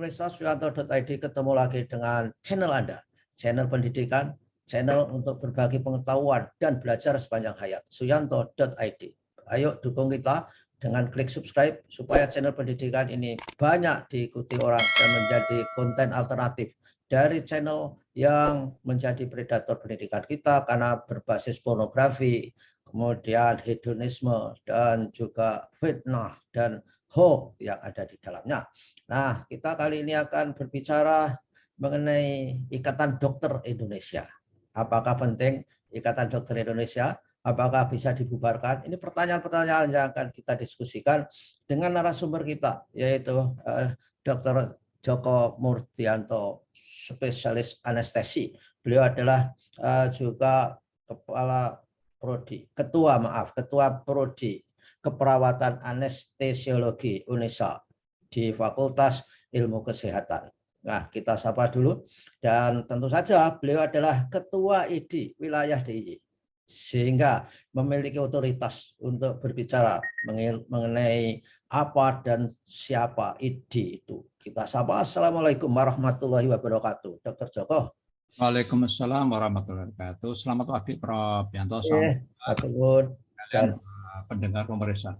pemirsa Suyanto.id, ketemu lagi dengan channel Anda, channel pendidikan, channel untuk berbagi pengetahuan dan belajar sepanjang hayat, Suyanto.id. Ayo dukung kita dengan klik subscribe supaya channel pendidikan ini banyak diikuti orang dan menjadi konten alternatif dari channel yang menjadi predator pendidikan kita karena berbasis pornografi, kemudian hedonisme, dan juga fitnah dan hoax yang ada di dalamnya. Nah, kita kali ini akan berbicara mengenai Ikatan Dokter Indonesia. Apakah penting Ikatan Dokter Indonesia? Apakah bisa dibubarkan? Ini pertanyaan-pertanyaan yang akan kita diskusikan dengan narasumber kita, yaitu Dr. Joko Murdianto, spesialis anestesi. Beliau adalah juga Ketua Prodi Keperawatan Anestesiologi UNESA di Fakultas Ilmu Kesehatan. Nah, kita sapa dulu. Dan tentu saja beliau adalah Ketua ID Wilayah DIY, sehingga memiliki otoritas untuk berbicara mengenai apa dan siapa ID itu. Kita sapa. Assalamualaikum warahmatullahi wabarakatuh, Dr. Joko. Waalaikumsalam warahmatullahi wabarakatuh. Selamat pagi, Prof. Yanto. Dan pendengar pemerintah.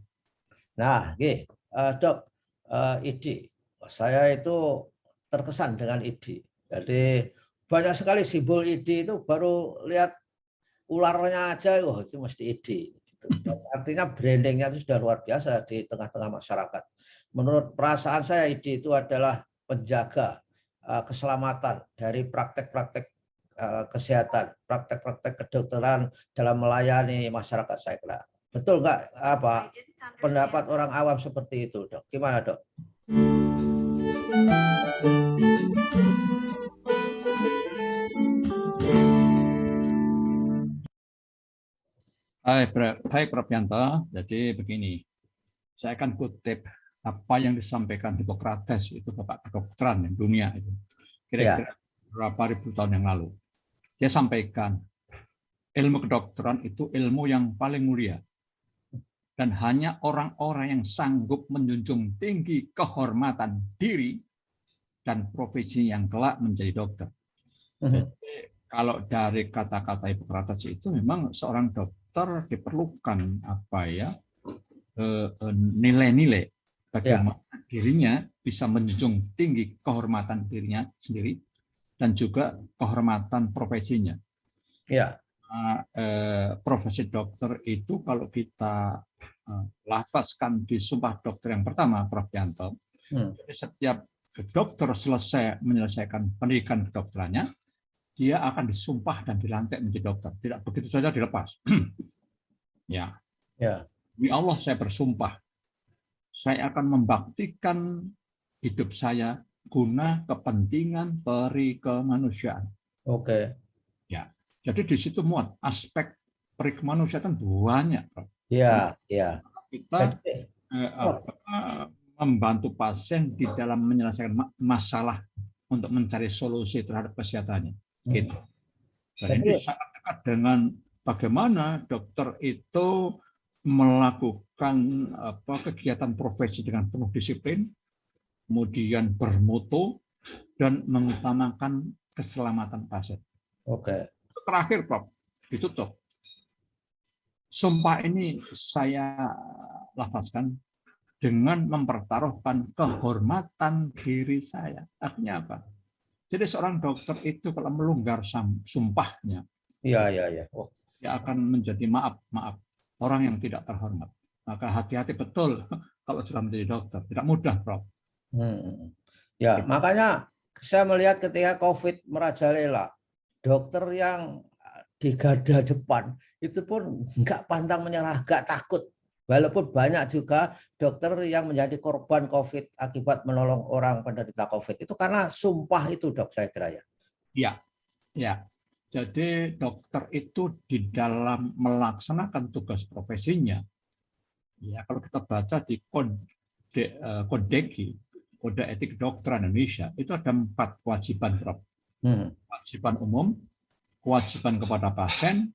Nah, Dok, ID. Saya itu terkesan dengan ID. Jadi banyak sekali simbol ID itu, baru lihat ularnya aja, itu mesti ID. Artinya brandingnya itu sudah luar biasa di tengah-tengah masyarakat. Menurut perasaan saya, ID itu adalah penjaga keselamatan dari praktek-praktek kesehatan, praktek-praktek kedokteran dalam melayani masyarakat, saya kira. Betul nggak apa pendapat orang awam seperti itu, Dok? Gimana, Dok? Baik, Prof. Yanto. Jadi begini, saya akan kutip apa yang disampaikan Hippocrates, itu bapak kedokteran di dunia itu. Kira-kira berapa ribu tahun yang lalu. Dia sampaikan, ilmu kedokteran itu ilmu yang paling mulia. Dan hanya orang-orang yang sanggup menjunjung tinggi kehormatan diri dan profesi yang kelak menjadi dokter. Jadi, kalau dari kata-kata Hippocrates itu memang seorang dokter diperlukan nilai-nilai bagaimana dirinya bisa menjunjung tinggi kehormatan dirinya sendiri dan juga kehormatan profesinya. Profesi dokter itu kalau kita lafazkan di Sumpah Dokter yang pertama, Prof. Yanto, jadi setiap dokter selesai menyelesaikan pendidikan kedokterannya, dia akan disumpah dan dilantik menjadi dokter. Tidak begitu saja dilepas. Demi Allah saya bersumpah, saya akan membaktikan hidup saya guna kepentingan perikemanusiaan. Jadi di situ muat aspek perikemanusiaan banyak. Kita membantu pasien di dalam menyelesaikan masalah untuk mencari solusi terhadap kesehatannya. Gitu. Dan ini sangat dekat dengan bagaimana dokter itu melakukan kegiatan profesi dengan penuh disiplin, kemudian bermutu dan mengutamakan keselamatan pasien. Terakhir, Prof, ditutup. Sumpah ini saya lafazkan dengan mempertaruhkan kehormatan diri saya. Artinya apa? Jadi seorang dokter itu kalau melanggar sumpahnya, dia akan menjadi maaf orang yang tidak terhormat. Maka hati-hati betul kalau sudah menjadi dokter. Tidak mudah, Prof. Makanya saya melihat ketika COVID merajalela, dokter yang di garda depan itu pun nggak pantang menyerah, nggak takut. Walaupun banyak juga dokter yang menjadi korban COVID akibat menolong orang penderita COVID. Itu karena sumpah itu, Dok, saya kira ya. Jadi dokter itu di dalam melaksanakan tugas profesinya, kalau kita baca di Kodeki, Kode Etik Kedokteran Indonesia, itu ada 4 kewajiban, Prof. Kewajiban umum, kewajiban kepada pasien,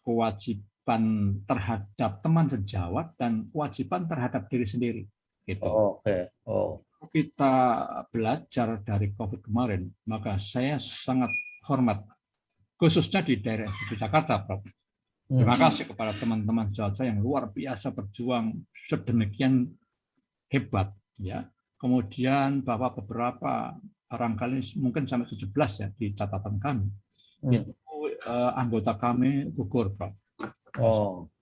kewajiban terhadap teman sejawat, dan kewajiban terhadap diri sendiri. Gitu. kita belajar dari COVID kemarin, maka saya sangat hormat, khususnya di daerah Jakarta, Prof. Terima kasih kepada teman-teman Jawa yang luar biasa berjuang sedemikian hebat, ya. Kemudian Bapak beberapa barangkali mungkin sampai 17 ya di catatan kami, itu anggota kami gugur, Prof.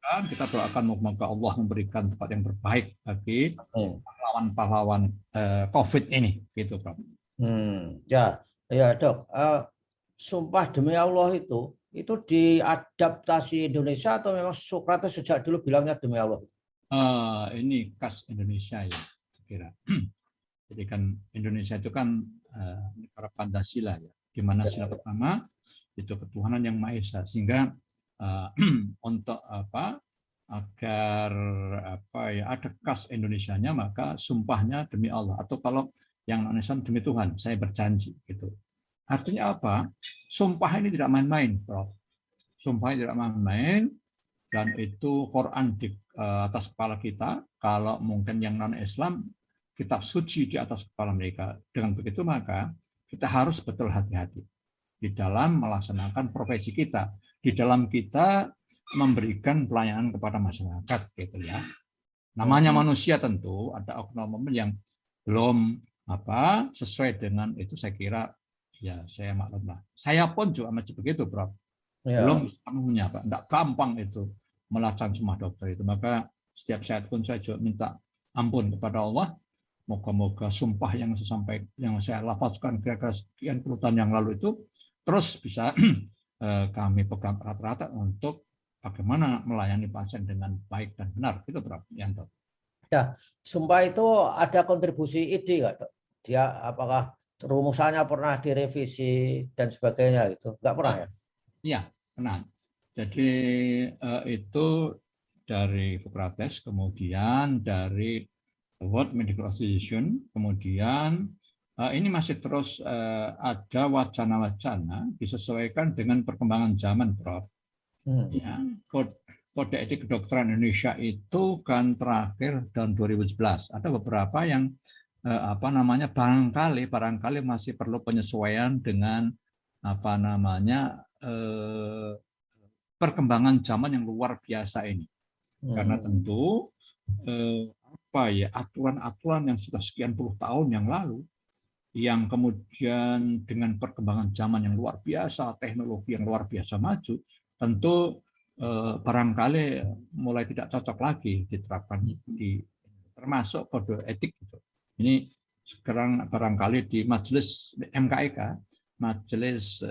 Kita doakan semoga Allah memberikan tempat yang terbaik bagi pahlawan-pahlawan COVID ini, gitu, Prof. Ya, ya Dok. Sumpah demi Allah itu diadaptasi Indonesia atau memang Socrates sejak dulu bilangnya demi Allah? Ini khas Indonesia ya, kira. Jadi kan Indonesia itu kan negara Pancasila ya, di mana sila pertama itu ketuhanan yang Maha Esa, sehingga untuk agar ada khas Indonesianya, maka sumpahnya demi Allah, atau kalau yang non-Islam demi Tuhan, saya berjanji gitu. Artinya apa? Sumpah ini tidak main-main, Prof. Sumpah ini tidak main-main, dan itu Quran di atas kepala kita. Kalau mungkin yang non-Islam, kitab suci di atas kepala mereka. Dengan begitu maka kita harus betul hati-hati di dalam melaksanakan profesi kita, di dalam kita memberikan pelayanan kepada masyarakat, gitu ya. Namanya manusia tentu ada oknum yang belum sesuai dengan itu, saya kira ya saya maklum lah. Saya pun juga masih begitu, Prof. Belum sepenuhnya, Pak. Tidak gampang itu melaksanakan Sumpah Dokter itu. Maka setiap saat pun saya juga minta ampun kepada Allah. Moga-moga sumpah yang saya lafazkan kira-kira sekian puluh tahun yang lalu itu terus bisa kami pegang rata-rata untuk bagaimana melayani pasien dengan baik dan benar, itu Prof. Yanto. Ya, sumpah itu ada kontribusi ide nggak, Dok? Dia apakah rumusannya pernah direvisi dan sebagainya gitu? Nggak pernah ya? Iya, pernah. Jadi itu dari Socrates, kemudian dari World Medical Association, kemudian ini masih terus ada wacana-wacana disesuaikan dengan perkembangan zaman, Prof. Ya, Kode Etik Kedokteran Indonesia itu kan terakhir tahun 2011. Ada beberapa yang barangkali masih perlu penyesuaian dengan perkembangan zaman yang luar biasa ini. Karena tentu aturan-aturan yang sudah sekian puluh tahun yang lalu, yang kemudian dengan perkembangan zaman yang luar biasa, teknologi yang luar biasa maju, tentu barangkali mulai tidak cocok lagi diterapkan termasuk kode etik itu. Ini sekarang barangkali di Majelis MKEK, Majelis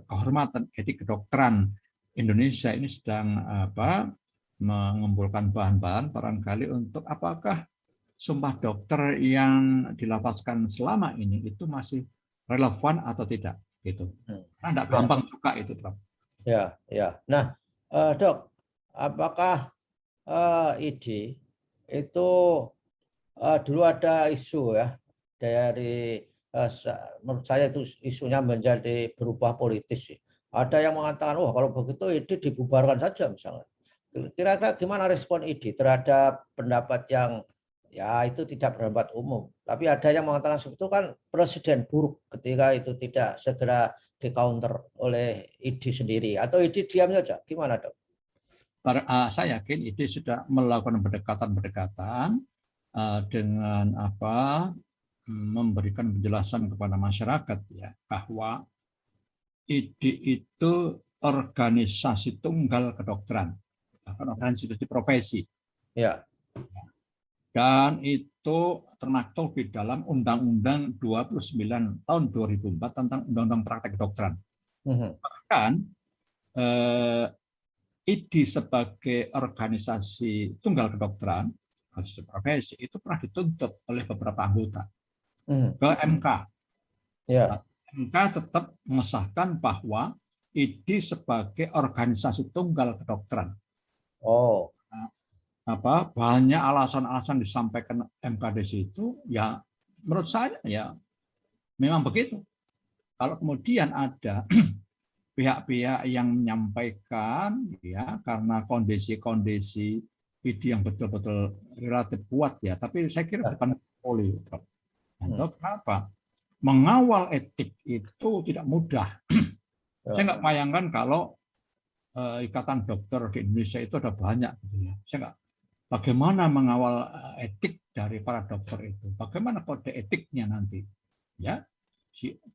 Kehormatan Etik Kedokteran Indonesia ini sedang mengumpulkan bahan-bahan barangkali untuk apakah sumpah dokter yang dilafazkan selama ini itu masih relevan atau tidak gitu. Karena tidak gampang juga itu, Prof. Ya. Nah, Dok, apakah ide itu dulu ada isu ya dari menurut saya itu isunya menjadi berubah politis sih. Ada yang mengatakan, kalau begitu ide dibubarkan saja misalnya. Kira-kira gimana respon ide terhadap pendapat yang ya itu tidak berpendapat umum. Tapi ada yang mengatakan sebetulnya kan presiden buruk ketika itu tidak segera di-counter oleh ide sendiri. Atau ide diam saja. Gimana, Dok? Saya yakin ide sudah melakukan pendekatan-pendekatan dengan memberikan penjelasan kepada masyarakat ya bahwa ide itu organisasi tunggal kedokteran, organisasi profesi. Ya. Dan itu termaktub di dalam Undang-Undang 29 tahun 2004 tentang Undang-Undang Praktek Kedokteran. Bahkan IDI sebagai organisasi tunggal kedokteran, organisasi profesi, itu pernah dituntut oleh beberapa anggota ke MK. Ya. MK tetap mengesahkan bahwa IDI sebagai organisasi tunggal kedokteran. Banyak alasan-alasan disampaikan MK di situ, ya menurut saya ya memang begitu. Kalau kemudian ada pihak-pihak yang menyampaikan ya karena kondisi-kondisi IDI yang betul-betul relatif kuat ya, tapi saya kira bukan poli. Kenapa? Mengawal etik itu tidak mudah. Saya nggak bayangkan kalau ikatan dokter di Indonesia itu ada banyak. Gitu ya. Saya nggak. Bagaimana mengawal etik dari para dokter itu? Bagaimana kode etiknya nanti? Ya,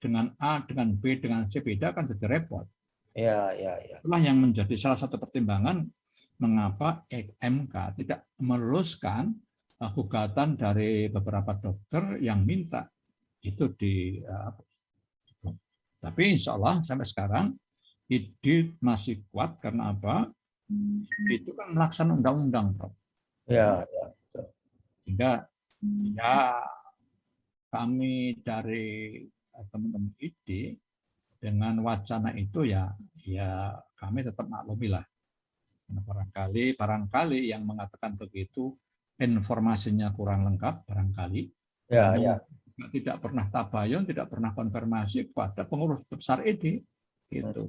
dengan A, dengan B, dengan C beda kan jadi repot. Ya. Itulah yang menjadi salah satu pertimbangan mengapa MK tidak meluluskan gugatan dari beberapa dokter yang minta itu tapi insya Allah sampai sekarang ide masih kuat karena apa? Itu kan melaksanakan undang-undang, Prof. Ya. Sehingga ya kami dari teman-teman ide dengan wacana itu ya kami tetap maklumi lah. Barangkali yang mengatakan begitu informasinya kurang lengkap barangkali. Ya. Tidak pernah tabayun, tidak pernah konfirmasi kepada pengurus besar ide gitu.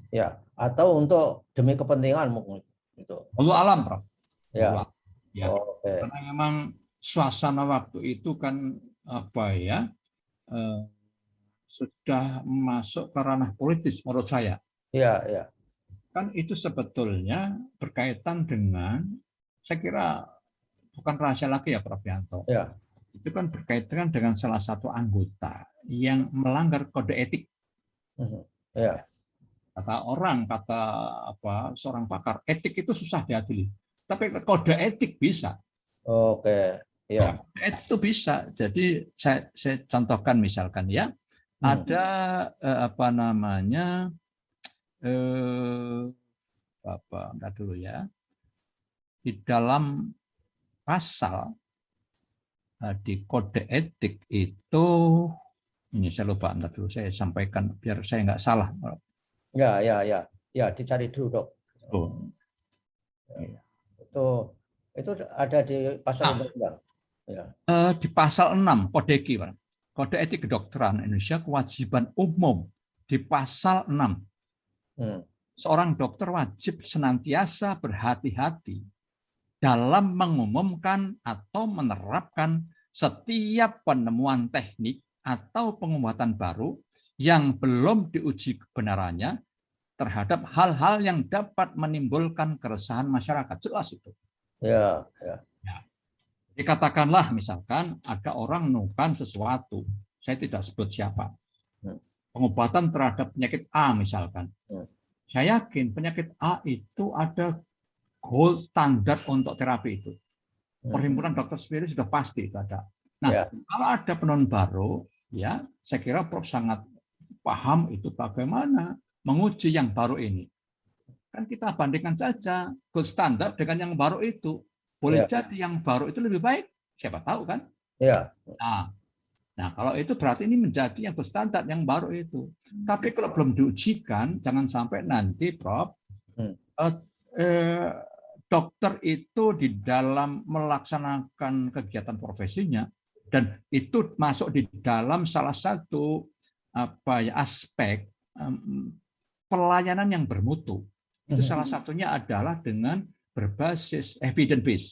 Ya, atau untuk demi kepentingan mungkin itu. Allah alam, Prof. Ya. Ya. Karena memang suasana waktu itu kan sudah masuk ke ranah politis menurut saya. Ya. Kan itu sebetulnya berkaitan dengan, saya kira bukan rahasia lagi ya Prof Yanto. Ya. Itu kan berkaitan dengan salah satu anggota yang melanggar kode etik. Ya. Kata seorang pakar, etik itu susah diadili. Tapi kode etik bisa. Oke. Ya. Itu bisa. Jadi saya contohkan misalkan ya, ada entar dulu ya. Di dalam pasal di kode etik itu, ini saya lupa, entar dulu saya sampaikan biar saya nggak salah. Ya, dicari dulu, Dok. Itu ada di pasal undang-undang. Ya. Di pasal 6 Kodeki, Kode Etik Kedokteran Indonesia kewajiban umum di pasal 6. Seorang dokter wajib senantiasa berhati-hati dalam mengumumkan atau menerapkan setiap penemuan teknik atau pengobatan baru yang belum diuji kebenarannya terhadap hal-hal yang dapat menimbulkan keresahan masyarakat. Jelas itu. Ya. Dikatakanlah misalkan ada orang menemukan sesuatu, saya tidak sebut siapa, pengobatan terhadap penyakit A misalkan. Saya yakin penyakit A itu ada gold standar untuk terapi itu. Perhimpunan dokter sendiri sudah pasti itu ada. Nah, kalau ada penemuan baru, ya saya kira Prof sangat paham itu bagaimana menguji yang baru ini. Kan kita bandingkan saja gold standar dengan yang baru itu. Boleh jadi yang baru itu lebih baik, siapa tahu kan? Ya. Nah, kalau itu berarti ini menjadi yang berstandar yang baru itu. Tapi kalau belum diujikan, jangan sampai nanti, Prof, dokter itu di dalam melaksanakan kegiatan profesinya dan itu masuk di dalam salah satu aspek pelayanan yang bermutu. Itu salah satunya adalah dengan berbasis evidence base,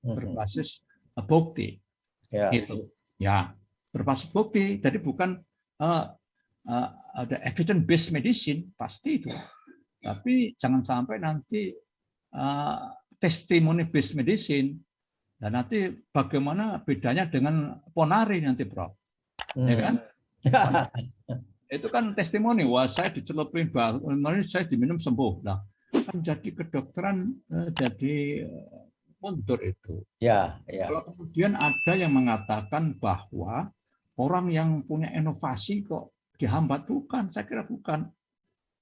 berbasis bukti. Gitu. Ya, berbasis bukti. Jadi bukan ada evidence based medicine pasti itu. Tapi jangan sampai nanti testimony based medicine dan nanti bagaimana bedanya dengan ponari nanti, Prof. Ya kan? Itu kan testimoni, wah saya dicelupin bahan, saya diminum sembuh. Nah, kan jadi kedokteran jadi mundur itu. Ya. Kalau kemudian ada yang mengatakan bahwa orang yang punya inovasi kok dihambat, bukan, saya kira bukan.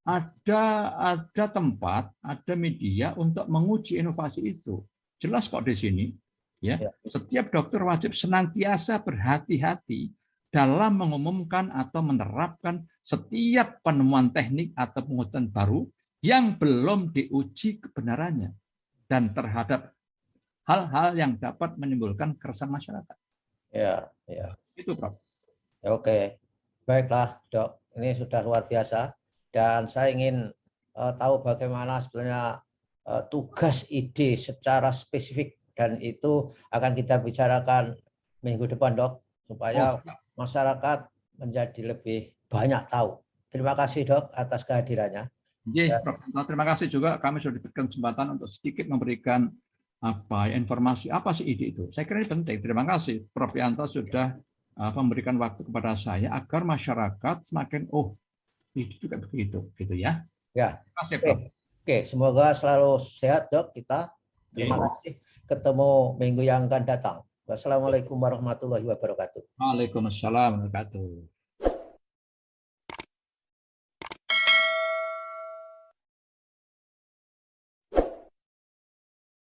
Ada tempat, ada media untuk menguji inovasi itu. Jelas kok di sini. Ya, setiap dokter wajib senantiasa berhati-hati dalam mengumumkan atau menerapkan setiap penemuan teknik atau pengobatan baru yang belum diuji kebenarannya dan terhadap hal-hal yang dapat menimbulkan keresahan masyarakat. Ya. Itu, Prof. Oke. Baiklah, Dok. Ini sudah luar biasa dan saya ingin tahu bagaimana sebenarnya tugas ide secara spesifik dan itu akan kita bicarakan minggu depan, Dok. supaya masyarakat menjadi lebih banyak tahu. Terima kasih Dok atas kehadirannya. Prof. Terima kasih juga kami sudah diberikan kesempatan untuk sedikit memberikan informasi apa sih ide itu. Saya kira ini penting. Terima kasih Prof. Yanto sudah memberikan waktu kepada saya agar masyarakat semakin itu juga begitu, gitu ya. Ya. Terima kasih, Prof. Oke, semoga selalu sehat Dok kita. Terima kasih. Ketemu minggu yang akan datang. Wassalamualaikum warahmatullahi wabarakatuh. Waalaikumsalam warahmatullahi wabarakatuh.